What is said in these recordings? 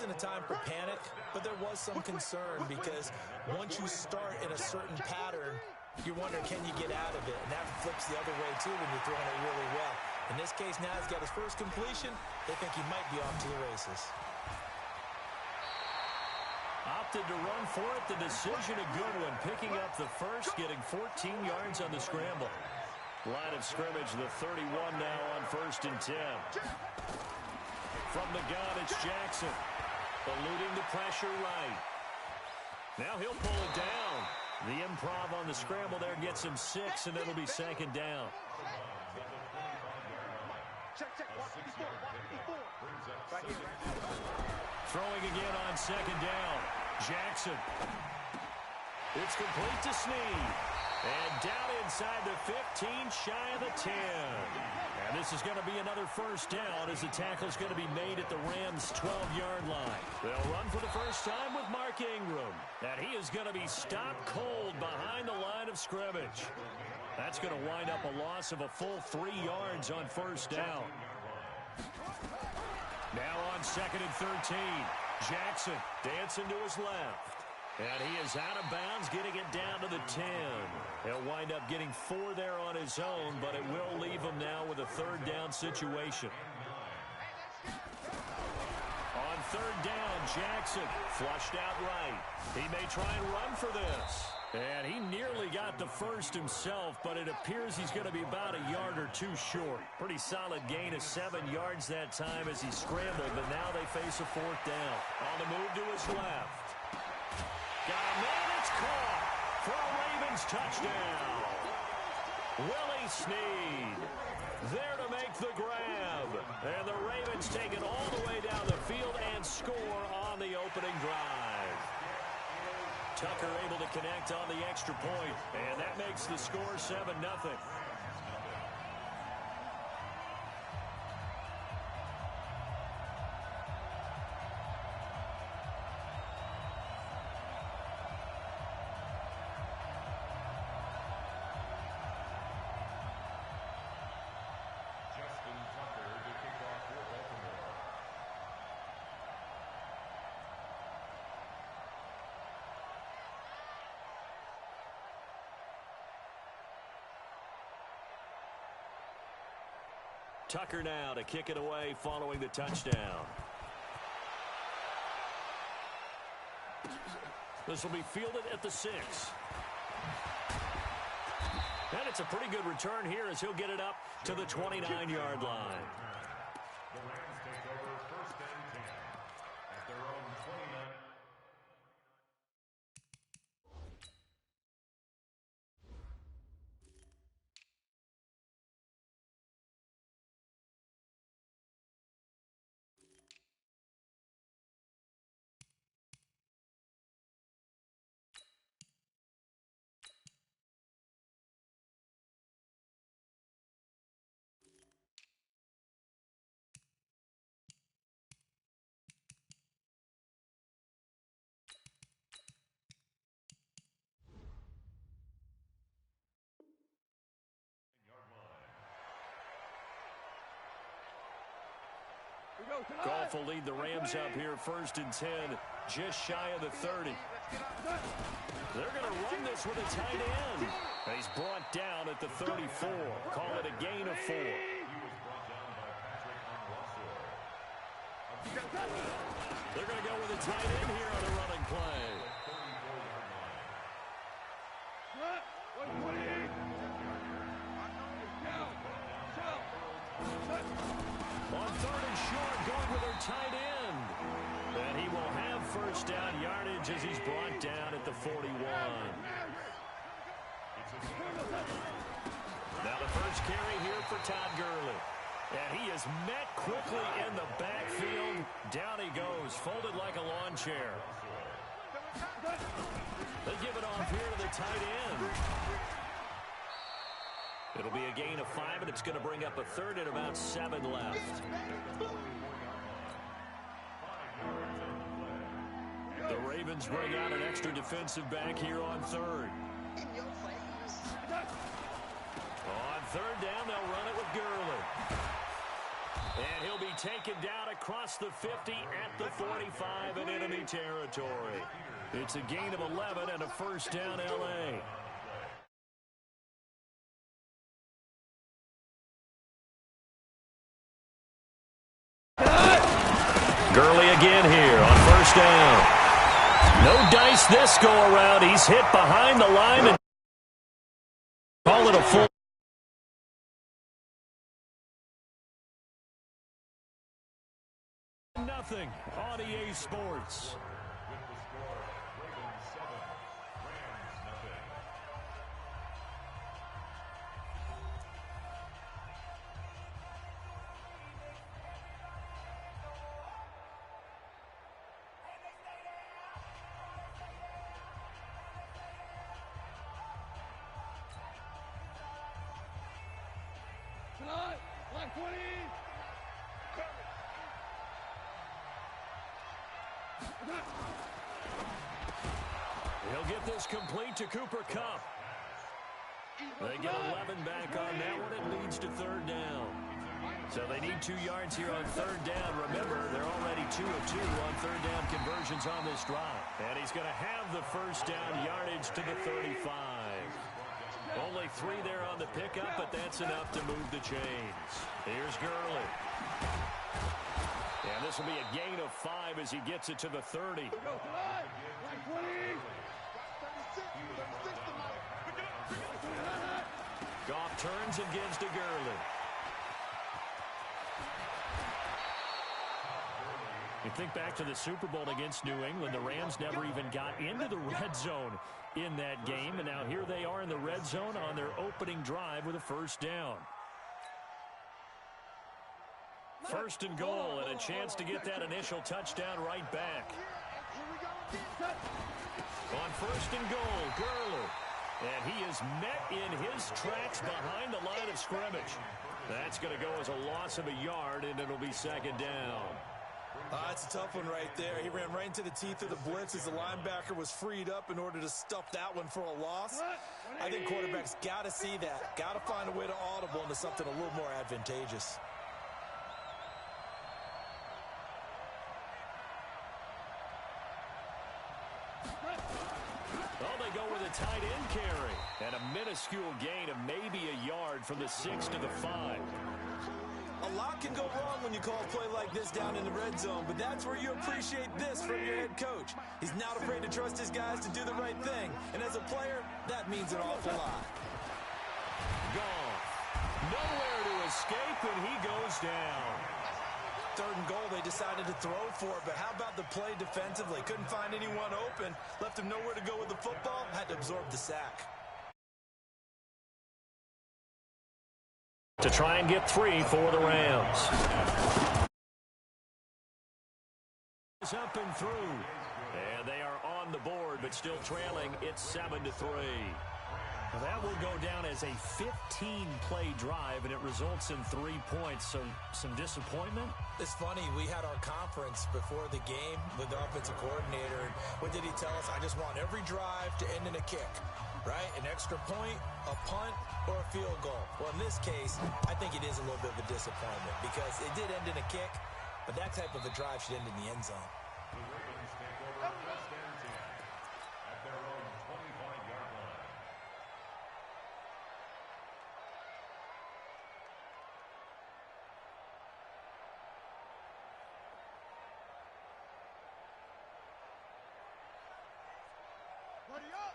wasn't a time for panic, but there was some concern because once you start in a certain pattern, you're wondering, can you get out of it? And that flips the other way, too, when you're throwing it really well. In this case, now he's got his first completion. They think he might be off to the races. Opted to run for it. The decision a good one. Picking up the first, getting 14 yards on the scramble. Line of scrimmage, the 31 now on 1st and 10. From the gun, it's Jackson. Eluding the pressure right. Now he'll pull it down. The improv on the scramble there gets him 6, and it'll be 2nd down. Throwing again on 2nd down. Jackson. It's complete to Snead. And down inside the 15, shy of the 10. And this is going to be another 1st down as the tackle's going to be made at the Rams' 12-yard line. They'll run for the first time with Mark Ingram. And he is going to be stopped cold behind the line of scrimmage. That's going to wind up a loss of a full 3 yards on 1st down. Now on 2nd and 13. Jackson dancing to his left. And he is out of bounds, getting it down to the 10. He'll wind up getting 4 there on his own, but it will leave him now with a 3rd down situation. On 3rd down, Jackson flushed out right. He may try and run for this. And he nearly got the first himself, but it appears he's going to be about a yard or 2 short. Pretty solid gain of 7 yards that time as he scrambled, but now they face a 4th down. On the move to his left. Got a man, it's caught for a Ravens touchdown. Willie Snead there to make the grab. And the Ravens take it all the way down the field and score on the opening drive. Tucker able to connect on the extra point, and that makes the score 7-0. Tucker now to kick it away following the touchdown. This will be fielded at the 6. And it's a pretty good return here as he'll get it up to the 29-yard line. The Rams take over 1st and 10 at their own 29. Goff will lead the Rams up here 1st and 10, just shy of the 30. They're going to run this with a tight end. And he's brought down at the 34. Call it a gain of 4. They're going to go with a tight end here on the running play. On 3rd and short, going with their tight end. And he will have 1st down yardage as he's brought down at the 41. Now the first carry here for Todd Gurley. And he is met quickly in the backfield. Down he goes, folded like a lawn chair. They give it off here to the tight end. It'll be a gain of 5, and it's going to bring up a 3rd and about 7 left. The Ravens bring out an extra defensive back here on 3rd. On 3rd down, they'll run it with Gurley. And he'll be taken down across the 50 at the 45 in enemy territory. It's a gain of 11 and a first down, L.A. Gurley again here on first down. No dice this go-around. He's hit behind the line and call it a full. Nothing on EA Sports. He'll get this complete to Cooper Kupp. They get 11 back on that one. It leads to third down. So they need 2 yards here on third down. Remember, they're already 2 of 2 on third down conversions on this drive. And he's going to have the first down yardage to the 35. Only 3 there on the pickup, but that's enough to move the chains. Here's Gurley. And this will be a gain of 5 as he gets it to the 30. Goff turns and gives to Gurley. You think back to the Super Bowl against New England, the Rams never even got into the red zone in that game, and now here they are in the red zone on their opening drive with a first down. First and goal, and a chance to get that initial touchdown right back. On first and goal, Gurley. And he is met in his tracks behind the line of scrimmage. That's going to go as a loss of a yard, and it'll be second down. That's a tough one right there. He ran right into the teeth of the blitz as the linebacker was freed up in order to stuff that one for a loss. I think quarterbacks got to see that. Got to find a way to audible into something a little more advantageous. Oh, they go with a tight end carry. And a minuscule gain of maybe a yard from the 6 to the 5. A lot can go wrong when you call a play like this down in the red zone, but that's where you appreciate this from your head coach. He's not afraid to trust his guys to do the right thing, and as a player, that means an awful lot. Goff, nowhere to escape, and he goes down. Third and goal, they decided to throw for it, but how about the play defensively? Couldn't find anyone open, left him nowhere to go with the football, had to absorb the sack. To try and get 3 for the Rams. Up and through. And they are on the board, but still trailing. It's 7-3. Well, that will go down as a 15-play drive, and it results in 3 points. So some disappointment? It's funny. We had our conference before the game with the offensive coordinator. And what did he tell us? I just want every drive to end in a kick. Right? An extra point, a punt, or a field goal. Well, in this case, I think it is a little bit of a disappointment because it did end in a kick, but that type of a drive should end in the end zone. The Ravens take over first and 10 at their own 25-yard line.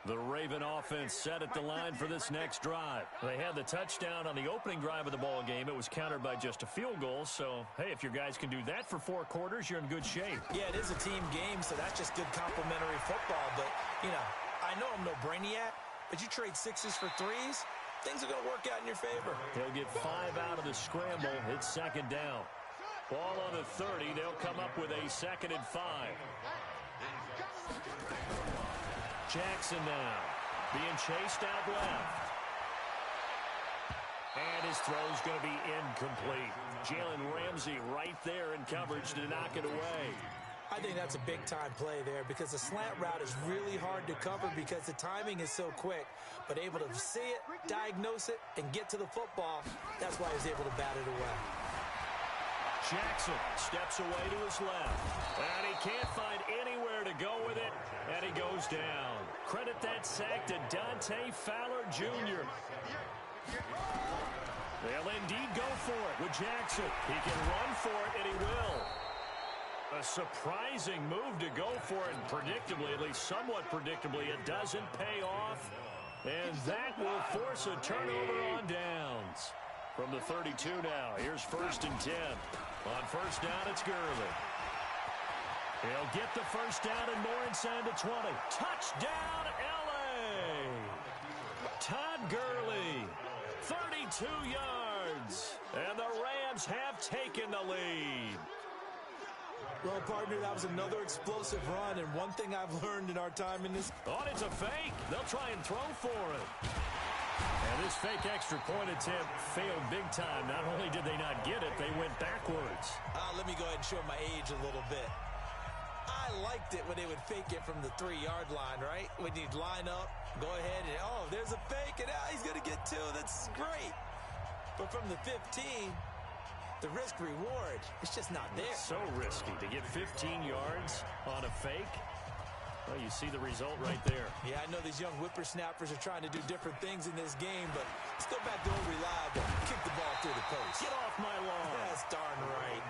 The Raven offense set at the line for this next drive. They had the touchdown on the opening drive of the ball game. It was countered by just a field goal. So, hey, if your guys can do that for 4 quarters, you're in good shape. Yeah, it is a team game, so that's just good complementary football. But, you know, I know I'm no brainiac, but you trade 6s for 3s, things are going to work out in your favor. He'll get 5 out of the scramble. It's second down. Ball on the 30. They'll come up with a 2nd and 5. Jackson now being chased out left. And his throw's going to be incomplete. Jalen Ramsey right there in coverage to knock it away. I think that's a big-time play there because the slant route is really hard to cover because the timing is so quick. But able to see it, diagnose it, and get to the football, that's why he was able to bat it away. Jackson steps away to his left. And he can't find anywhere to go with it, and he goes down. Credit that sack to Dante Fowler Jr. They'll indeed go for it with Jackson. He can run for it, and he will. A surprising move to go for it, and predictably, at least somewhat predictably, it doesn't pay off. And that will force a turnover on downs. From the 32 now, here's 1st and 10. On 1st down, it's Gurley. He'll get the 1st down and more inside the 20. Touchdown, L.A. Todd Gurley, 32 yards. And the Rams have taken the lead. Well, partner, that was another explosive run, and one thing I've learned in our time in this... Oh, it's a fake. They'll try and throw for it. And this fake extra point attempt failed big time. Not only did they not get it, they went backwards. Let me go ahead and show my age a little bit. I liked it when they would fake it from the 3-yard line, right? When you'd line up, go ahead, and, oh, there's a fake, and he's going to get 2. That's great. But from the 15... the risk-reward, it's just not there. It's so risky to get 15 yards on a fake. Well, you see the result right there. Yeah, I know these young whippersnappers are trying to do different things in this game, but let's go back to old reliable. Kick the ball through the post. Get off my lawn. That's darn right.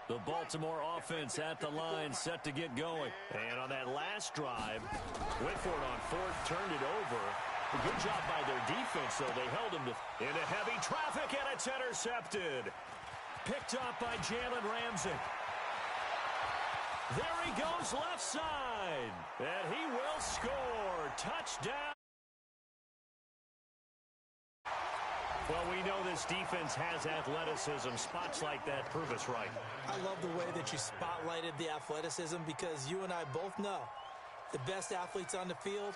The Baltimore offense at the line, set to get going. And on that last drive, Whitford on 4th turned it over. A good job by their defense, though. They held him into heavy traffic, and it's intercepted. Picked up by Jalen Ramsey. There he goes left side. And he will score. Touchdown. Well, we know this defense has athleticism. Spots like that prove us right. I love the way that you spotlighted the athleticism because you and I both know the best athletes on the field,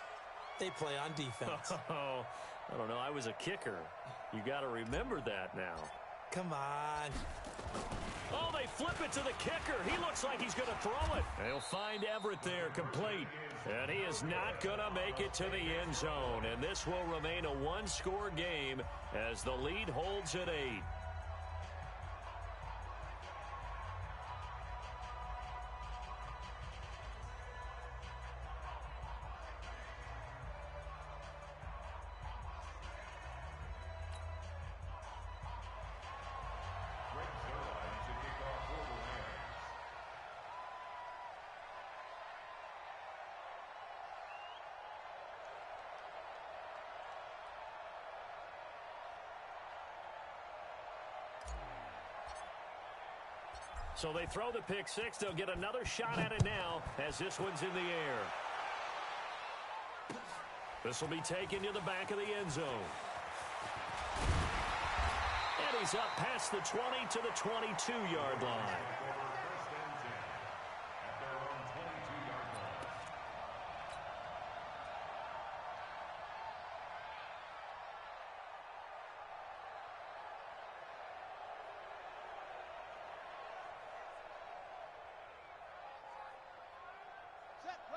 they play on defense. Oh, I don't know. I was a kicker. You got to remember that now. Come on. Oh, they flip it to the kicker. He looks like he's going to throw it. They'll find Everett there, complete. And he is not going to make it to the end zone. And this will remain a one-score game as the lead holds at 8. So they throw the pick six. They'll get another shot at it now as this one's in the air. This will be taken to the back of the end zone. And he's up past the 20 to the 22-yard line.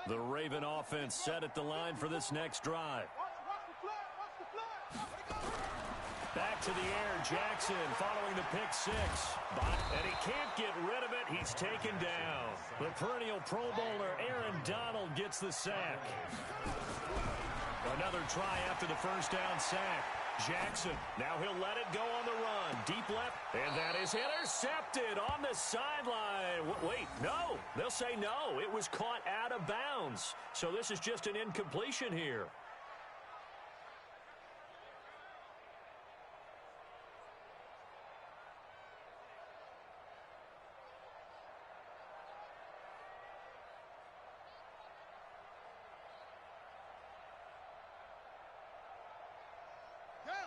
The Raven offense set at the line for this next drive. Back to the air, Jackson following the pick six. And he can't get rid of it. He's taken down. The perennial Pro Bowler Aaron Donald gets the sack. Another try after the first down sack. Jackson, now he'll let it go on the run. Deep left, and that is intercepted on the sideline. Wait, no. They'll say no. It was caught out of bounds. So this is just an incompletion here.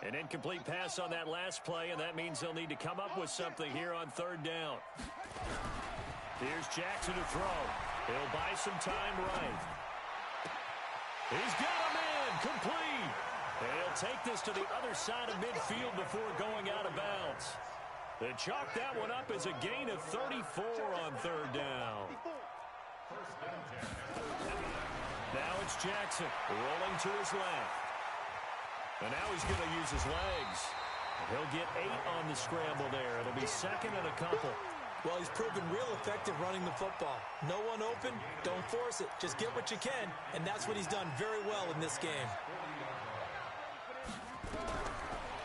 An incomplete pass on that last play, and that means they'll need to come up with something here on third down. Here's Jackson to throw. He'll buy some time right. He's got a man complete. And he'll take this to the other side of midfield before going out of bounds. They chalk that one up as a gain of 34 on third down. it's Jackson rolling to his left. And now he's going to use his legs. He'll get 8 on the scramble there. It'll be second and a couple. Well, he's proven real effective running the football. No one open, don't force it. Just get what you can, and that's what he's done very well in this game.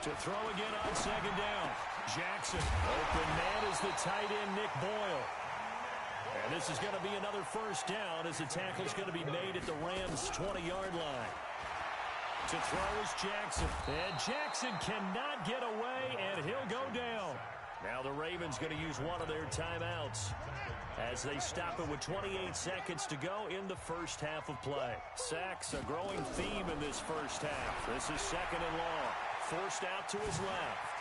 To throw again on second down. Jackson. Open man is the tight end, Nick Boyle. And this is going to be another first down as the tackle's going to be made at the Rams' 20-yard line. To throw is Jackson. And Jackson cannot get away, and he'll go down. Now the Ravens going to use one of their timeouts as they stop it with 28 seconds to go in the first half of play. Sacks, a growing theme in this first half. This is second and long. Forced out to his left.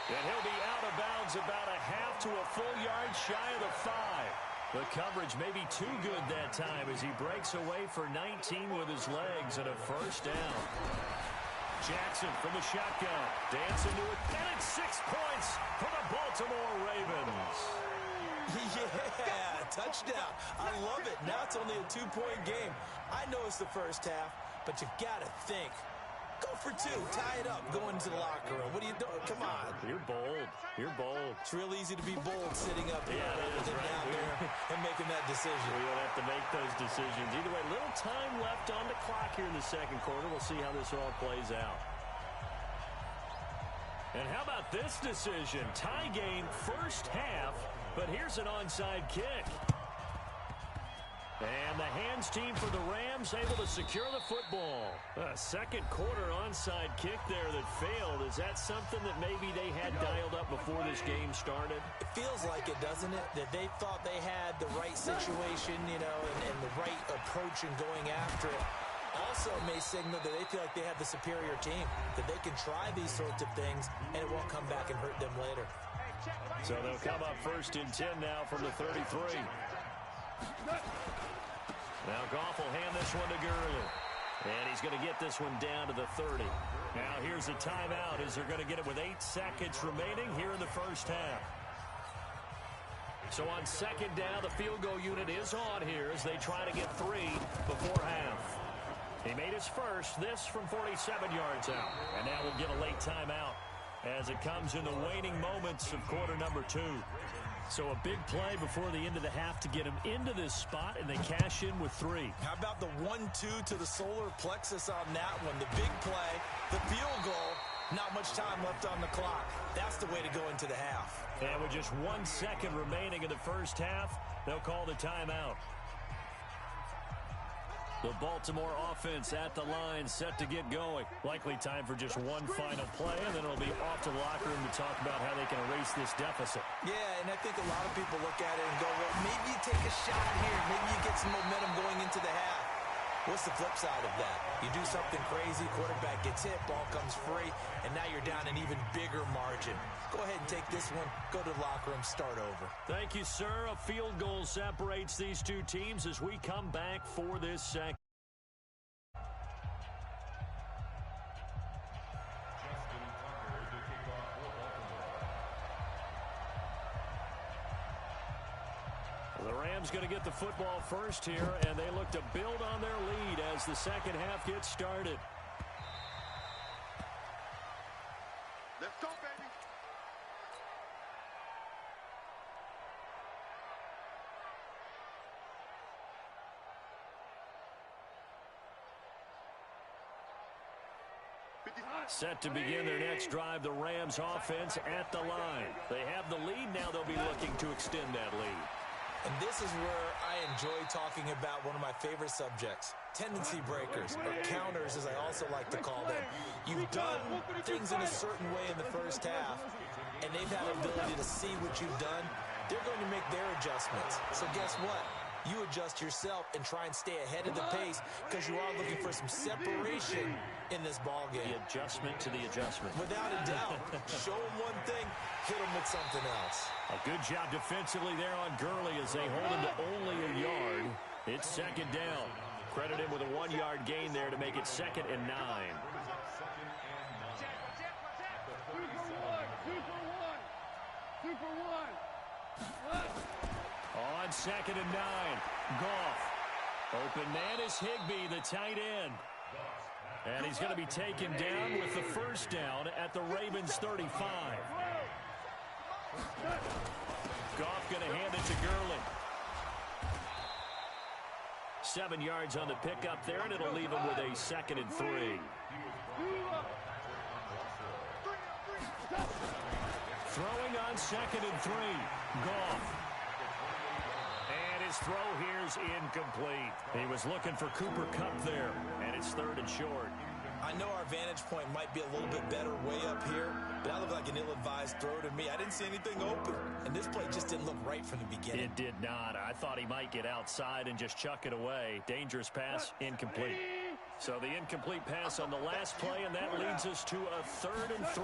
And he'll be out of bounds about a half to a full yard shy of the 5. The coverage may be too good that time as he breaks away for 19 with his legs and a first down. Jackson from the shotgun. Dancing to it. And it's 6 points for the Baltimore Ravens. Yeah, touchdown. I love it. Now it's only a 2-point game. I know it's the first half, but you got to think. Go for 2. Tie it up. Go into the locker room. What are you doing? Come on. You're bold. You're bold. It's real easy to be bold sitting up here rather than right down there and making that decision. We don't have to make those decisions. Either way, little time left on the clock here in the second quarter. We'll see how this all plays out. And how about this decision? Tie game first half, but here's an onside kick. And the hands team for the Rams able to secure the football. A second quarter onside kick there that failed. Is that something that maybe they had dialed up before this game started? It feels like it, doesn't it? That they thought they had the right situation, you know, and the right approach in going after it. Also may signal that they feel like they have the superior team, that they can try these sorts of things, and it won't come back and hurt them later. So they'll come up first and 10 now from the 33. Now Goff will hand this one to Gurley. And he's going to get this one down to the 30. Now here's a timeout as they're going to get it with 8 seconds remaining here in the first half. So on second down, the field goal unit is on here as they try to get 3 before half. He made his first, this from 47 yards out. And now we'll get a late timeout as it comes in the waning moments of quarter number 2. So a big play before the end of the half to get him into this spot, and they cash in with 3. How about the 1-2 to the solar plexus on that one? The big play, the field goal, not much time left on the clock. That's the way to go into the half. And with just 1 second remaining in the first half, they'll call the timeout. The Baltimore offense at the line set to get going. Likely time for just one final play, and then it'll be off to the locker room to talk about how they can erase this deficit. Yeah, and I think a lot of people look at it and go, well, maybe you take a shot here. Maybe you get some momentum going into the half. What's the flip side of that? You do something crazy, quarterback gets hit, ball comes free, and now you're down an even bigger margin. Go ahead and take this one, go to the locker room, start over. Thank you, sir. A field goal separates these two teams as we come back for this second. The Rams going to get the football first here, and they look to build on their lead as the second half gets started. Let's go, baby. Set to begin their next drive, the Rams offense at the line. They have the lead, now they'll be looking to extend that lead. And this is where I enjoy talking about one of my favorite subjects, tendency breakers, or counters as I also like to call them. You've done things in a certain way in the first half, and they've had the ability to see what you've done. They're going to make their adjustments. So guess what? You adjust yourself and try and stay ahead of the pace because you are looking for some separation in this ball game. The adjustment to the adjustment. Without a doubt. Show them one thing, hit them with something else. A good job defensively there on Gurley as they hold him to only a yard. It's second down. Credit him with a 1-yard gain there to make it 2nd and 9. On 2nd and 9, Goff. Open man is Higbee, the tight end. And he's going to be taken down with the first down at the Ravens 35. Goff going to hand it to Gurley. 7 yards on the pickup there, and it'll leave him with a 2nd and 3. Throwing on 2nd and 3. Goff. And his throw here's incomplete. He was looking for Cooper Kupp there, and it's 3rd and short. I know our vantage point might be a little bit better way up here, but that looked like an ill-advised throw to me. I didn't see anything open, and this play just didn't look right from the beginning. It did not. I thought he might get outside and just chuck it away. Dangerous pass, incomplete. So the incomplete pass on the last play, and that leads us to a 3rd and 3.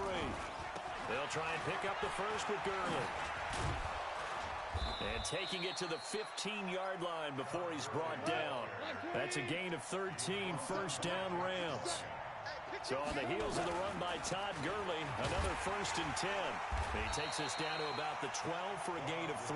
They'll try and pick up the first with Gurley. And taking it to the 15-yard line before he's brought down. That's a gain of 13, first down Rams. So on the heels of the run by Todd Gurley, another 1st and 10. He takes us down to about the 12 for a gain of 3.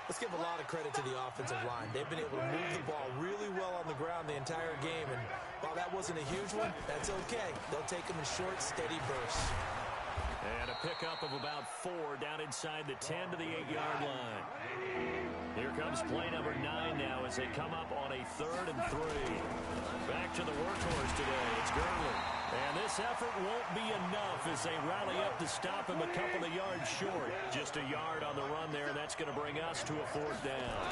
Let's give a lot of credit to the offensive line. They've been able to move the ball really well on the ground the entire game. And while that wasn't a huge one, that's okay. They'll take them in short, steady bursts. And a pickup of about 4 down inside the 10 to the 8-yard line. Here comes play number 9 now as they come up on a 3rd and 3. Back to the workhorse today. It's Gurley. And this effort won't be enough as they rally up to stop him a couple of yards short. Just a yard on the run there, and that's going to bring us to a 4th down.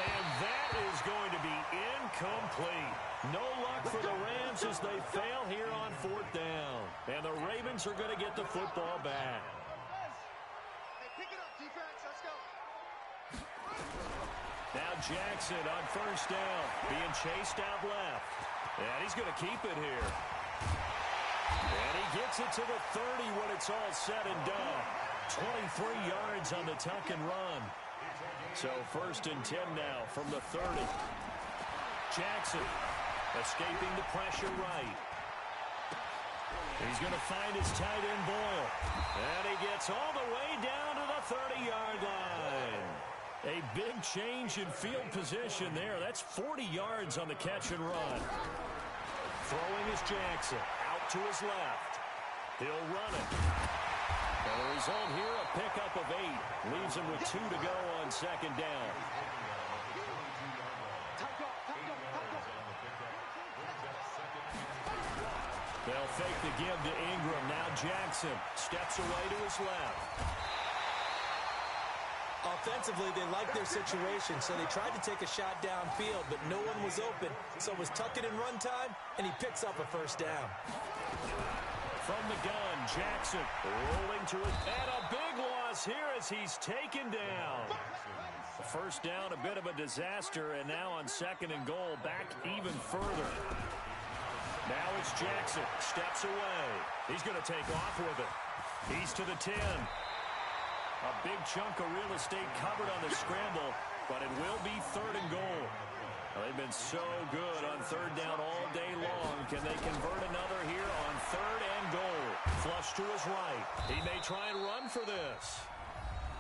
And that is going to be incomplete. No luck for the Rams as they fail here on 4th down. And the Ravens are going to get the football back. Now Jackson on 1st down, being chased out left. And he's going to keep it here. And he gets it to the 30 when it's all said and done. 23 yards on the tuck and run. So 1st and 10 now from the 30. Jackson escaping the pressure right. He's going to find his tight end Boyle. And he gets all the way down to the 30-yard line. A big change in field position there. That's 40 yards on the catch and run. Throwing is Jackson. Out to his left. He'll run it. And the result here, a pickup of 8. Leaves him with 2 to go on 2nd down. They'll fake the give to Ingram. Now Jackson steps away to his left. Offensively, they liked their situation, so they tried to take a shot downfield, but no one was open. So it was tuck it and run time, and he picks up a 1st down. From the gun, Jackson rolling to it. And a big loss here as he's taken down. The 1st down, a bit of a disaster, and now on 2nd and goal, back even further. Now it's Jackson, steps away. He's going to take off with it. He's to the 10. A big chunk of real estate covered on the scramble, but it will be 3rd and goal. Well, they've been so good on 3rd down all day long. Can they convert another here on 3rd and goal? Flush to his right. He may try and run for this.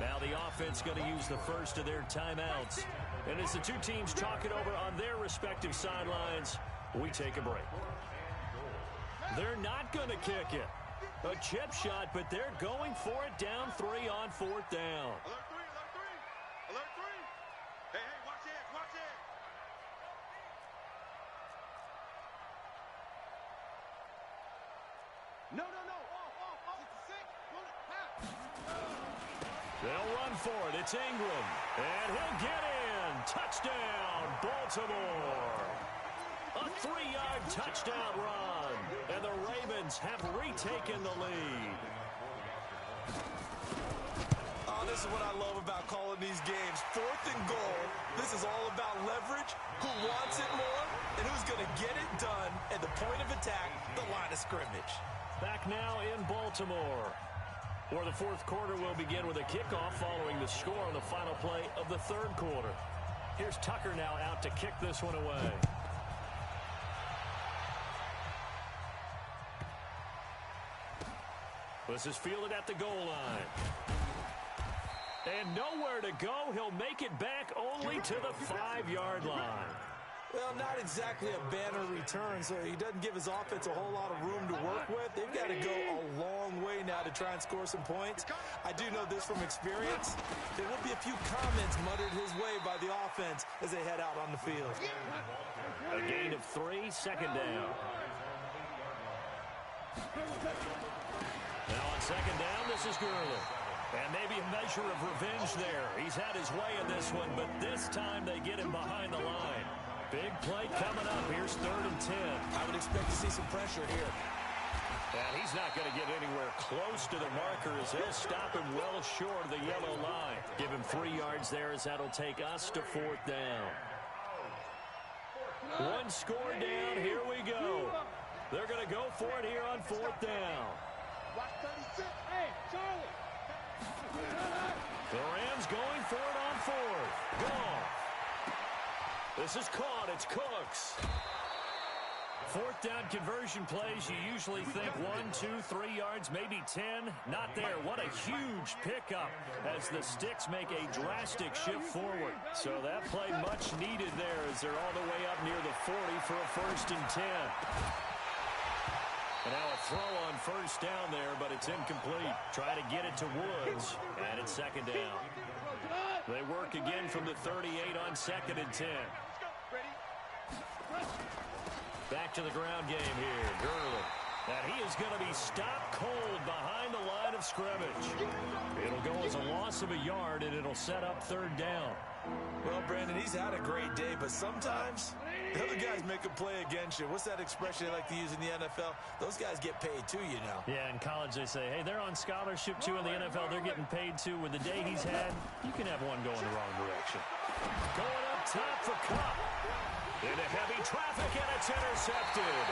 Now the offense going to use the first of their timeouts. And as the two teams talk it over on their respective sidelines, we take a break. They're not going to kick it. A chip shot, but they're going for it down 3 on 4th down. Alert 3, alert 3, alert 3. Hey, hey, watch it, watch it. No, no, no, off, 66, pull it, pass. They'll run for it. It's Ingram. And he'll get in. Touchdown, Baltimore. A 3-yard touchdown run. And the Ravens have retaken the lead. Oh, this is what I love about calling these games. 4th and goal. This is all about leverage, who wants it more, and who's going to get it done at the point of attack, the line of scrimmage. Back now in Baltimore, where the 4th quarter will begin with a kickoff following the score on the final play of the 3rd quarter. Here's Tucker now out to kick this one away. This is fielded at the goal line. And nowhere to go. He'll make it back only to the 5-yard line. Well, not exactly a banner return, so he doesn't give his offense a whole lot of room to work with. They've got to go a long way now to try and score some points. I do know this from experience. There will be a few comments muttered his way by the offense as they head out on the field. A gain of 3, second down. Now on second down, this is Gurley. And maybe a measure of revenge there. He's had his way in this one, but this time they get him behind the line. Big play coming up. Here's 3rd and 10. I would expect to see some pressure here. And he's not going to get anywhere close to the marker as they'll stop him well short of the yellow line. Give him 3 yards there as that'll take us to 4th down. 1 score down. Here we go. They're going to go for it here on 4th down. Watch 36. Hey, Charlie. The Rams going for it on 4th. Gone. This is caught. It's Cooks. 4th down conversion plays, you usually think 1, 2, 3 yards, maybe 10. Not there. What a huge pickup as the Sticks make a drastic shift forward. So that play much needed there as they're all the way up near the 40 for a 1st and 10. And now a throw on 1st down there, but it's incomplete. Try to get it to Woods, and it's 2nd down. They work again from the 38 on 2nd and 10. Back to the ground game here. Gurley. And he is going to be stopped cold behind the line of scrimmage. It'll go as a loss of a yard, and it'll set up 3rd down. Well, Brandon, he's had a great day, but sometimes the other guys make a play against you. What's that expression they like to use in the NFL? Those guys get paid too, you know. Yeah, in college they say, hey, they're on scholarship too. In the NFL, they're getting paid too. With the day he's had, you can have one going the wrong direction. Going up top for Cup. Into heavy traffic, and it's intercepted.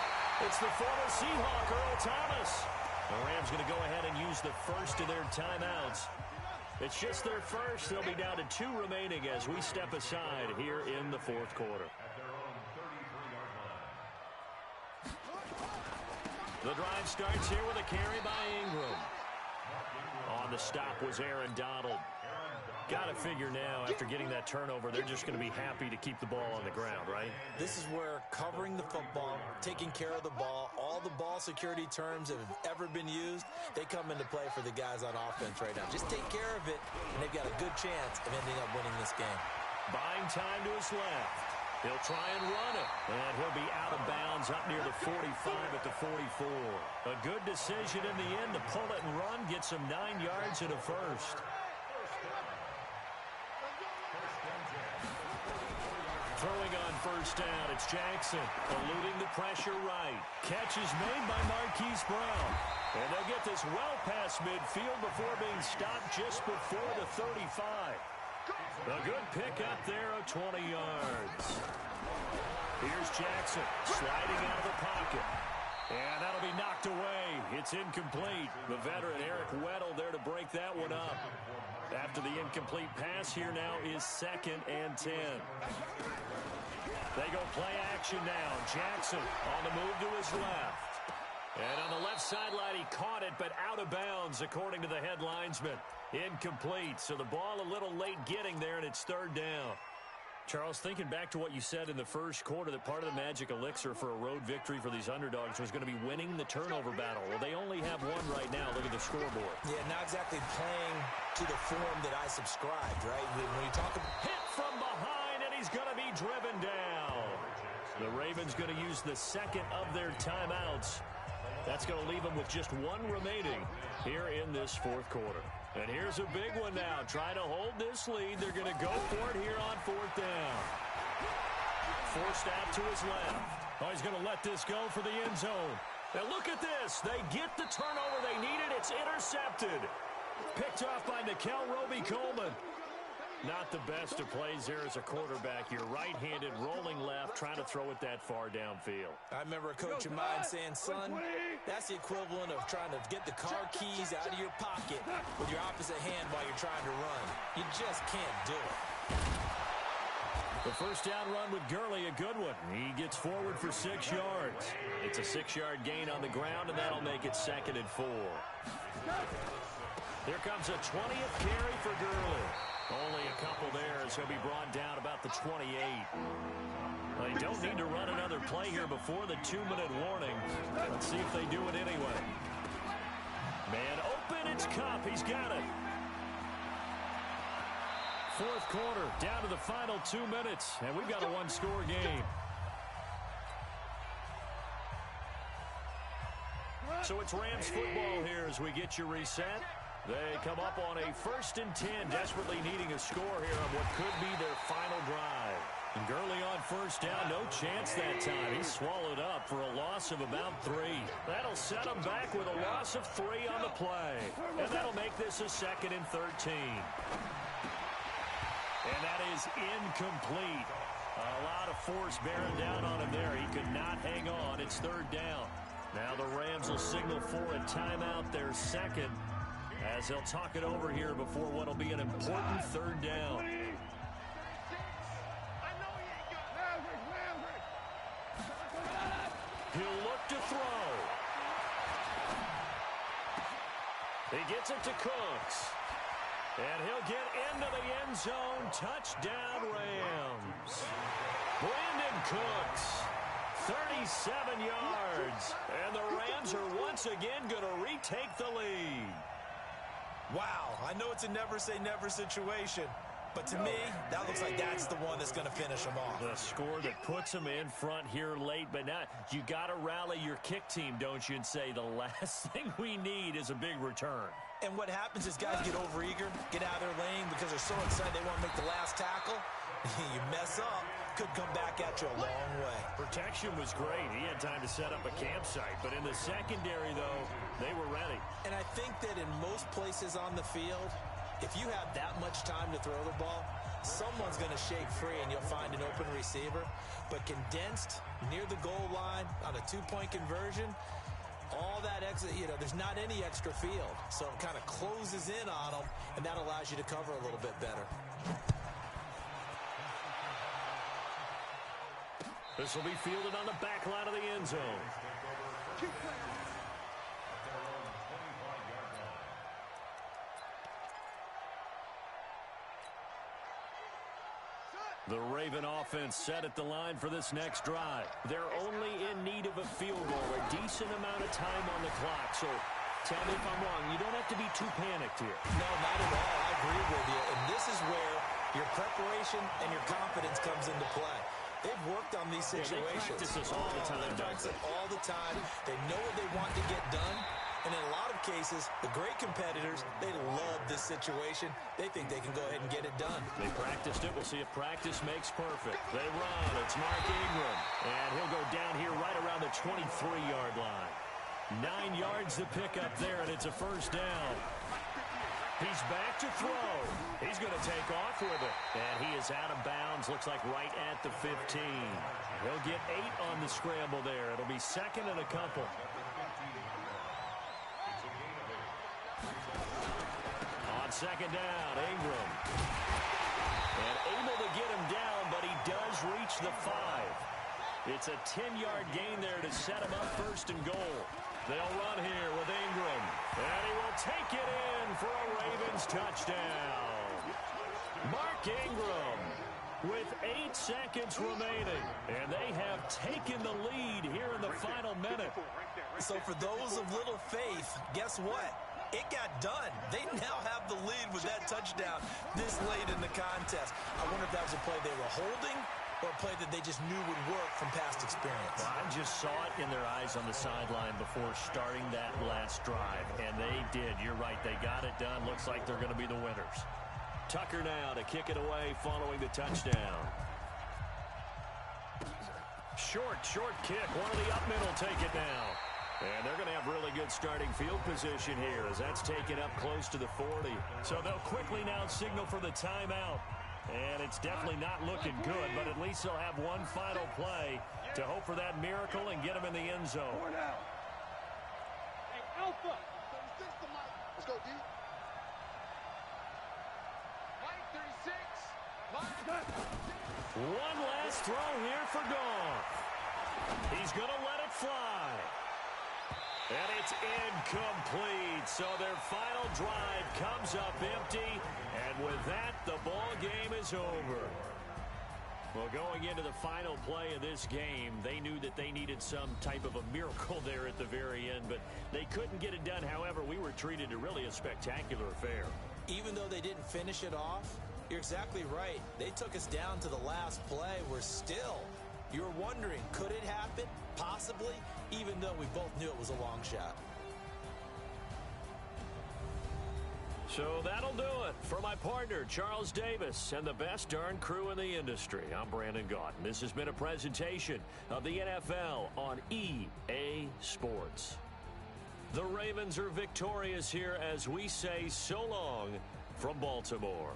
It's the former Seahawk, Earl Thomas. The Rams going to go ahead and use the first of their timeouts. It's just their first. They'll be down to 2 remaining as we step aside here in the 4th quarter. The drive starts here with a carry by Ingram. On the stop was Aaron Donald. Got to figure now, after getting that turnover, they're just going to be happy to keep the ball on the ground, right? This is where covering the football, taking care of the ball, all the ball security terms that have ever been used, they come into play for the guys on offense right now. Just take care of it, and they've got a good chance of ending up winning this game. Buying time to his left. He'll try and run it, and he'll be out of bounds up near the 45 at the 44. A good decision in the end to pull it and run, get some 9 yards and a first. Throwing on 1st down, it's Jackson, eluding the pressure right. Catch is made by Marquise Brown. And they'll get this well past midfield before being stopped just before the 35. A good pickup there of 20 yards. Here's Jackson, sliding out of the pocket. And that'll be knocked away. It's incomplete. The veteran Eric Weddle there to break that one up. After the incomplete pass, here now is 2nd and 10. They go play action now. Jackson on the move to his left. And on the left sideline, he caught it, but out of bounds, according to the head linesman. Incomplete. So the ball a little late getting there, and it's 3rd down. Charles, thinking back to what you said in the first quarter, that part of the magic elixir for a road victory for these underdogs was going to be winning the turnover battle. Well, they only have one right now. Look at the scoreboard. Yeah, not exactly playing to the form that I subscribed, right? When you talk about... Hit from behind, and he's going to be driven down. The Ravens going to use the 2nd of their timeouts. That's going to leave them with just 1 remaining here in this 4th quarter. And here's a big one now. Trying to hold this lead. They're going to go for it here on 4th down. Forced out to his left. Oh, he's going to let this go for the end zone. And look at this. They get the turnover they needed. It's intercepted. Picked off by Nickel Roby-Coleman. Not the best of plays there as a quarterback. You're right-handed, rolling left, trying to throw it that far downfield. I remember a coach of mine saying, son, that's the equivalent of trying to get the car keys out of your pocket with your opposite hand while you're trying to run. You just can't do it. The first down run with Gurley, a good one. He gets forward for 6 yards. It's a 6-yard gain on the ground, and that'll make it 2nd and 4. Here comes a 20th carry for Gurley. Only a couple there as he'll be brought down about the 28. They don't need to run another play here before the 2-minute warning. Let's see if they do it anyway. Man open, it's Cup. He's got it. Fourth quarter, down to the final 2 minutes, and we've got a one-score game. So it's Rams football here as we get you reset. They come up on a 1st and 10, desperately needing a score here on what could be their final drive. And Gurley on first down, no chance that time. He's swallowed up for a loss of about 3. That'll set him back with a loss of 3 on the play. And that'll make this a 2nd and 13. And that is incomplete. A lot of force bearing down on him there. He could not hang on. It's 3rd down. Now the Rams will signal for a timeout, their 2nd, as they'll talk it over here before what will be an important 3rd down. He'll look to throw. He gets it to Cooks. And he'll get into the end zone. Touchdown, Rams. Brandon Cooks, 37 yards. And the Rams are once again going to retake the lead. Wow, I know it's a never-say-never situation, but to me, that looks like that's the one that's going to finish them off. The score that puts them in front here late, but now you got to rally your kick team, don't you, and say the last thing we need is a big return. And what happens is guys get overeager, get out of their lane because they're so excited they want to make the last tackle. You mess up, could come back at you a long way. Protection was great. He had time to set up a campsite, but in the secondary, though, they were ready. And I think that in most places on the field, if you have that much time to throw the ball, someone's going to shake free and you'll find an open receiver. But condensed near the goal line on a 2-point conversion, all that extra, there's not any extra field. So it kind of closes in on them, and that allows you to cover a little bit better. This will be fielded on the back line of the end zone. The Raven offense set at the line for this next drive. They're only in need of a field goal, a decent amount of time on the clock. So tell me if I'm wrong. You don't have to be too panicked here. No, not at all. I agree with you. And this is where your preparation and your confidence comes into play. They've worked on these situations. They practice this all the time. They practice it all the time. They know what they want to get done. And in a lot of cases, the great competitors, they love this situation. They think they can go ahead and get it done. They practiced it. We'll see if practice makes perfect. They run. It's Mark Ingram. And he'll go down here right around the 23-yard line. 9 yards to pick up there, and it's a 1st down. He's back to throw. He's going to take off with it. And he is out of bounds, looks like right at the 15. He'll get 8 on the scramble there. It'll be 2nd and a couple. On 2nd down, Ingram. And able to get him down, but he does reach the 5. It's a 10-yard gain there to set him up 1st and goal. They'll run here with Ingram. And he will take it in for a Ravens touchdown. Mark Ingram with 8 seconds remaining. And they have taken the lead here in the final minute. So for those of little faith, guess what? It got done. They now have the lead with that touchdown this late in the contest. I wonder if that was a play they were holding or a play that they just knew would work from past experience. Well, I just saw it in their eyes on the sideline before starting that last drive, and they did. You're right. They got it done. Looks like they're going to be the winners. Tucker now to kick it away following the touchdown. Short kick. One of the up middle take it now. And they're going to have really good starting field position here as that's taken up close to the 40. So they'll quickly now signal for the timeout. And it's definitely not looking good, but at least they'll have one final play to hope for that miracle and get them in the end zone. Hey, Alpha. Let's go, D. Mike, 36. One last throw here for Goff. He's going to let it fly. And it's incomplete. So their final drive comes up empty. And with that, the ball game is over. Well, going into the final play of this game, they knew that they needed some type of a miracle there at the very end, but they couldn't get it done. However, we were treated to really a spectacular affair. Even though they didn't finish it off, you're exactly right. They took us down to the last play. You're wondering, could it happen? Possibly, even though we both knew it was a long shot. So that'll do it for my partner, Charles Davis, and the best darn crew in the industry. I'm Brandon Gaudin. This has been a presentation of the NFL on EA Sports. The Ravens are victorious here as we say so long from Baltimore.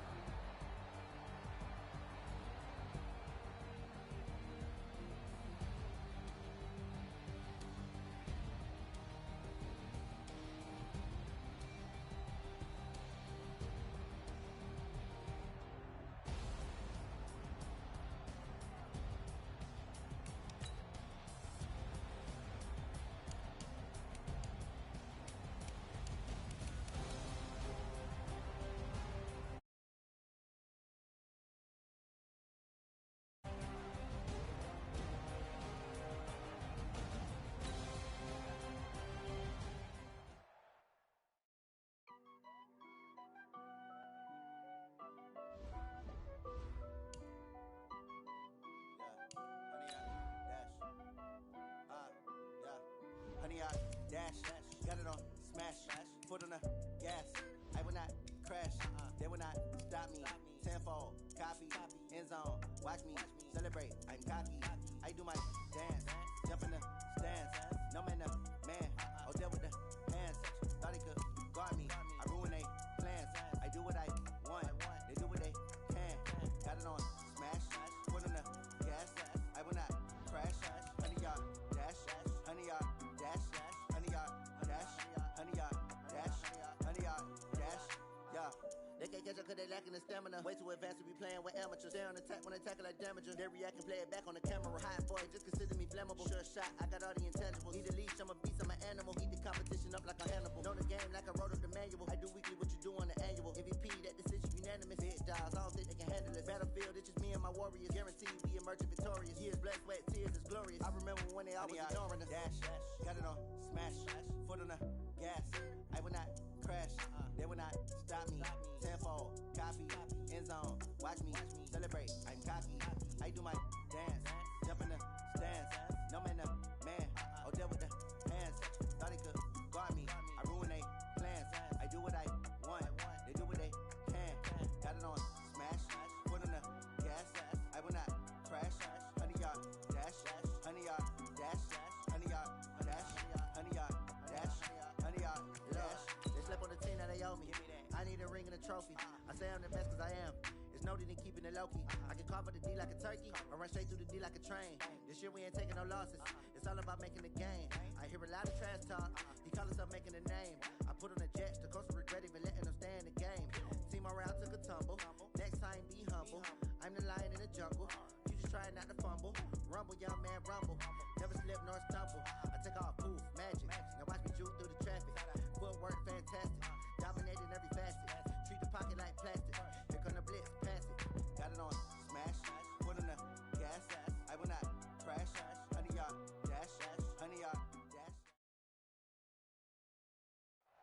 Dash, got it on, smash, foot on the gas. I will not crash, they will not stop me. Tenfold, copy, end zone, watch me celebrate. I'm cocky, I do my dance, jump in the stands. No man, oh, deal with the hands. Thought he could guard me, I ruin they plans. I do what I want, they do what they can. Got it on, smash, foot on the gas. I will not crash, 100-yard dash, 100-yard dash. 100-yard dash, 100-yard dash, 100-yard dash, yeah. They can't catch up cause they lacking the stamina. Way too advanced to be playing with amateurs. Stay on attack when they tackle like damager. They react and play it back on the camera. Hot boy, just consider me flammable. Sure shot, I got all the intangibles. Need a leash, I'm a beast, I'm an animal. Heat the competition up like a Hannibal. Know the game like I wrote up the manual. I do weekly what you do on the annual. MVP, that decision unanimous. Big dogs, I don't think they can handle it. Battlefield, it's just me and my warriors. Guaranteed we emerging victorious. Years, blood, sweat, tears, is glorious. I remember when they always ignoring us. Dash, got it on, smash, foot on the gas. I will not crash, they will not stop me. Tenfold, copy, end zone, watch me celebrate. I'm cocky, I do my dance, jump in the stands. No man, oh, deal with the hands. Thought he could guard me, I ruin they plans. I do what I want, they do what they can. Got it on, smash, foot on the gas. I will not crash, 100-yard dash, 100-yard dash, 100-yard dash, 100-yard dash, 100-yard dash. They slept on the team that they owe me. I need a ring and a trophy. I say I'm the best cause I am. It's noted in keeping it low-key. I can carve up the D like a turkey or run straight through the D like a train. This year we ain't taking no losses. It's all about making the game. I hear a lot of trash talk. He call himself making a name. I put on the Jets. The coach regret even letting them stay in the game. Team morale took a tumble. Next time be humble. I'm the lion in the jungle. You just trying not to fumble. Rumble, young man, rumble. Never slip nor stumble. I take off, poof, magic. Now watch me juke through the traffic. Footwork fantastic. Dominating every facet. Treat the pocket like plastic. Here come the blitz, pass it. Got it on, smash. Put on the gas. I will not crash. 100-yard dash. 100-yard dash.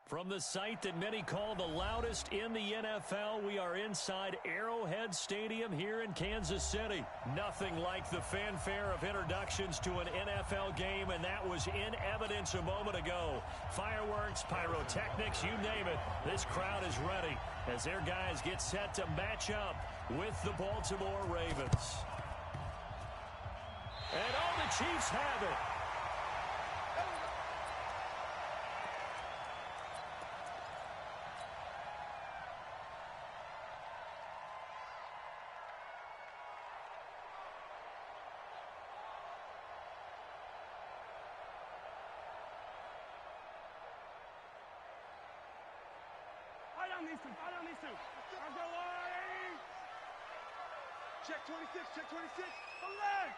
From the site that many call the loudest in the NFL, we are inside Arrowhead Stadium here in Kansas City. Nothing like the fanfare of introductions to an NFL game, and that was in evidence a moment ago. Fireworks, pyrotechnics, you name it. This crowd is ready as their guys get set to match up with the Baltimore Ravens. And oh, the Chiefs have it. Fight on these two. Arms are wide. Check 26, check 26. The leg.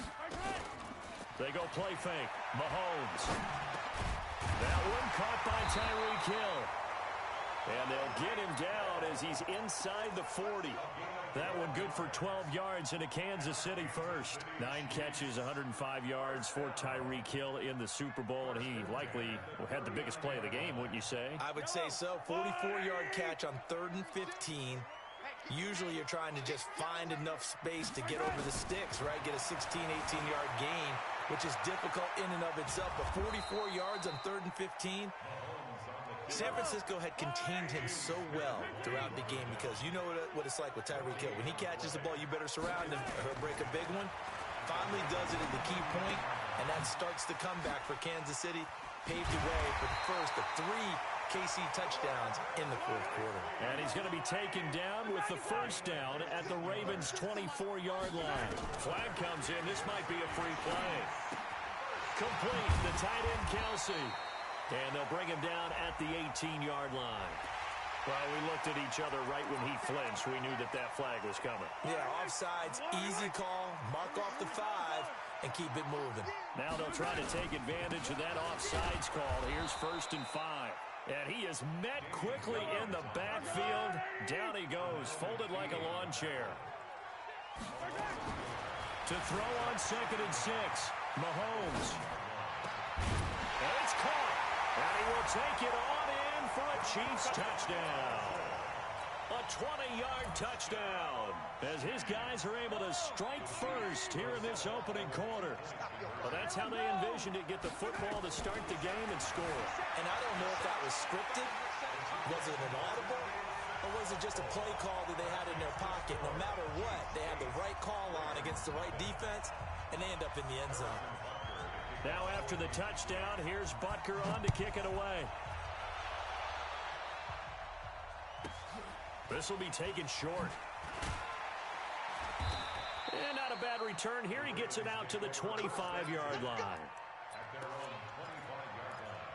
Right hand. They go play fake. Mahomes. That one caught by Tyreek Hill. And they'll get him down as he's inside the 40. That one good for 12 yards into Kansas City first. 9 catches, 105 yards for Tyreek Hill in the Super Bowl, and he likely had the biggest play of the game, wouldn't you say? I would say so. 44-yard catch on 3rd and 15. Usually you're trying to just find enough space to get over the sticks, right? Get a 16, 18-yard gain, which is difficult in and of itself. But 44 yards on 3rd and 15. San Francisco had contained him so well throughout the game because you know what it's like with Tyreek Hill. When he catches the ball, you better surround him or he'll break a big one. Finally does it at the key point, and that starts the comeback for Kansas City. Paved the way for the first of 3 KC touchdowns in the 4th quarter. And he's going to be taken down with the first down at the Ravens' 24-yard line. Flag comes in. This might be a free play. Complete. The tight end, Kelsey. And they'll bring him down at the 18-yard line. Well, we looked at each other right when he flinched. We knew that flag was coming. Yeah, offsides, easy call, mark off the 5, and keep it moving. Now they'll try to take advantage of that offsides call. Here's 1st and 5. And he is met quickly in the backfield. Down he goes, folded like a lawn chair. To throw on 2nd and 6, Mahomes. And it's caught. And he will take it on in for a Chiefs touchdown. A 20-yard touchdown as his guys are able to strike first here in this opening quarter. Well, that's how they envisioned it, get the football to start the game and score. And I don't know if that was scripted. Was it an audible? Or was it just a play call that they had in their pocket? No matter what, they had the right call on against the right defense, and they end up in the end zone. Now after the touchdown, here's Butker on to kick it away. This will be taken short. And not a bad return here. He gets it out to the 25-yard line. At their own 25-yard line.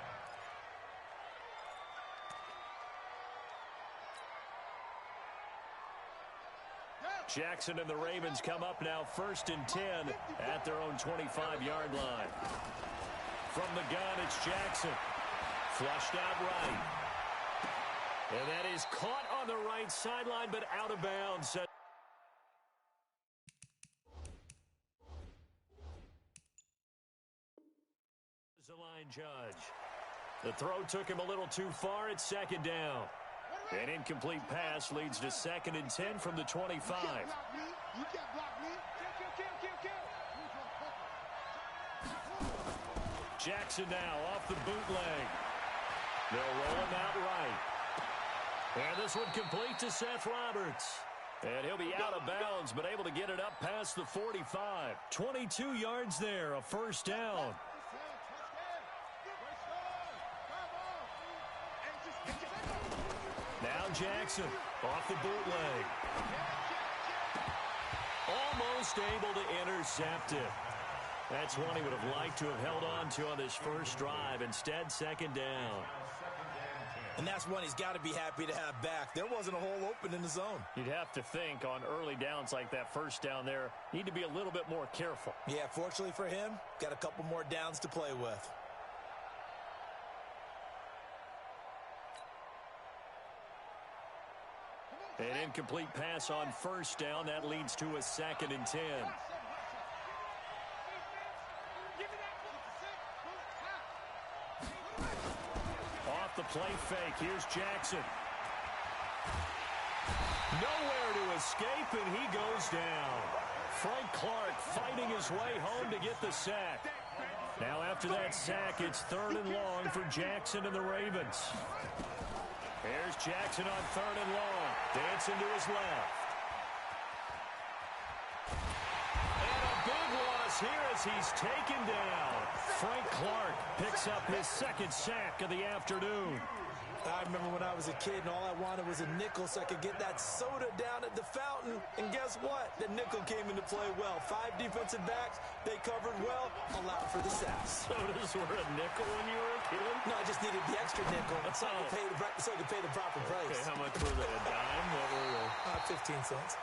Jackson and the Ravens come up now 1st and 10 at their own 25-yard line. From the gun, it's Jackson. Flushed out right. And that is caught on the right sideline, but out of bounds. The line judge. The throw took him a little too far at 2nd down. An incomplete pass leads to 2nd and 10 from the 25. You can't block me. Jackson now off the bootleg. They'll roll him out right. And this one complete to Seth Roberts. And he'll be out of bounds, but able to get it up past the 45. 22 yards there, a 1st down. Now Jackson off the bootleg. Almost able to intercept it. That's one he would have liked to have held on to on his first drive. Instead, 2nd down. And that's one he's got to be happy to have back. There wasn't a hole open in the zone. You'd have to think on early downs like that 1st down there, need to be a little bit more careful. Yeah, fortunately for him, got a couple more downs to play with. An incomplete pass on 1st down. That leads to a 2nd and 10. Off the play fake. Here's Jackson. Nowhere to escape, and he goes down. Frank Clark fighting his way home to get the sack. Now after that sack, it's 3rd and long for Jackson and the Ravens. Here's Jackson on 3rd and long. Dancing to his left. And a big loss here as he's taken down. Frank Clark picks up his 2nd sack of the afternoon. I remember when I was a kid and all I wanted was a nickel so I could get that soda down at the fountain. And guess what? The nickel came into play well. 5 defensive backs, they covered well, allowed for the sacks. Sodas were a nickel when you were a kid? No, I just needed the extra nickel so I could pay the proper price. Okay, how much were they? A dime? What were they? 15 cents.